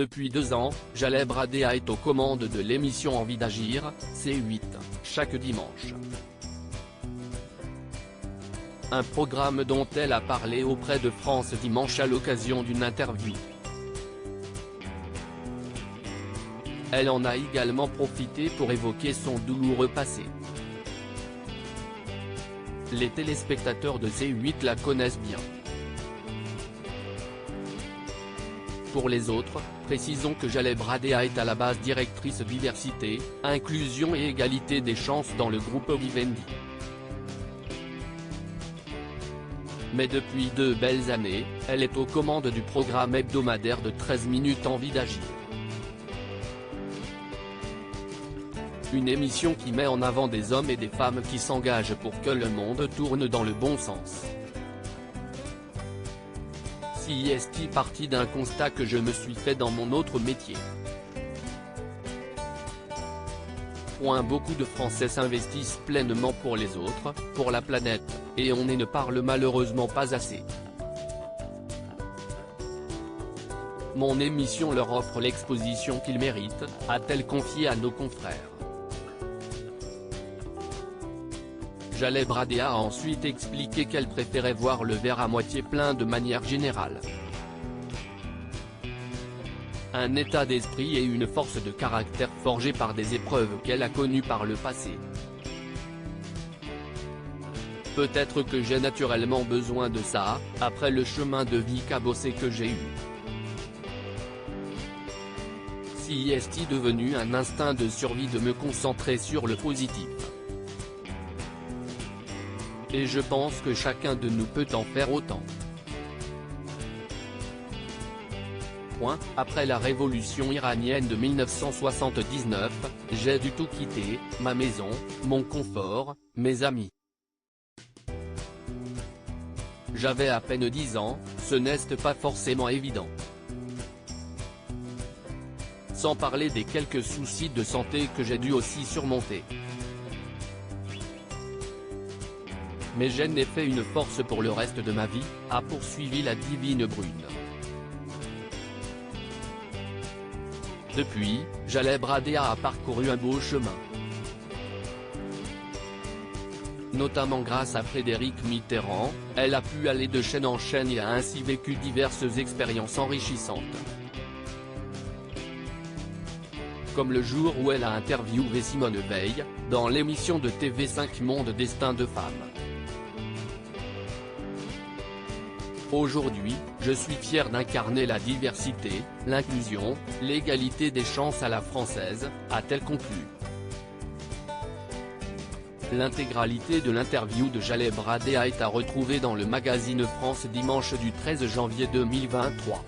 Depuis 2 ans, Jaleb Radéa est aux commandes de l'émission Envie d'agir, C8, chaque dimanche. Un programme dont elle a parlé auprès de France Dimanche à l'occasion d'une interview. Elle en a également profité pour évoquer son douloureux passé. Les téléspectateurs de C8 la connaissent bien. Pour les autres, précisons que Jaleb Radéa est à la base directrice diversité, inclusion et égalité des chances dans le groupe Vivendi. Mais depuis 2 belles années, elle est aux commandes du programme hebdomadaire de 13 minutes Envie d'agir. Une émission qui met en avant des hommes et des femmes qui s'engagent pour que le monde tourne dans le bon sens. Si est parti d'un constat que je me suis fait dans mon autre métier. Beaucoup de Français s'investissent pleinement pour les autres, pour la planète, et on ne parle malheureusement pas assez. Mon émission leur offre l'exposition qu'ils méritent, a-t-elle confié à nos confrères. Jaleb Radéa a ensuite expliqué qu'elle préférait voir le verre à moitié plein de manière générale. Un état d'esprit et une force de caractère forgés par des épreuves qu'elle a connues par le passé. Peut-être que j'ai naturellement besoin de ça, après le chemin de vie cabossé que j'ai eu. Si est devenu un instinct de survie de me concentrer sur le positif. Et je pense que chacun de nous peut en faire autant. Après la révolution iranienne de 1979, j'ai dû tout quitter, ma maison, mon confort, mes amis. J'avais à peine 10 ans, ce n'est pas forcément évident. Sans parler des quelques soucis de santé que j'ai dû aussi surmonter. Mais je n'ai fait une force pour le reste de ma vie, a poursuivi la divine brune. Depuis, Jaleb Radéa a parcouru un beau chemin. Notamment grâce à Frédéric Mitterrand, elle a pu aller de chaîne en chaîne et a ainsi vécu diverses expériences enrichissantes. Comme le jour où elle a interviewé Simone Veil, dans l'émission de TV5 Monde Destin de Femme. Aujourd'hui, je suis fier d'incarner la diversité, l'inclusion, l'égalité des chances à la française, a-t-elle conclu. L'intégralité de l'interview de Jaleb Radéa est à retrouver dans le magazine France Dimanche du 13 janvier 2023.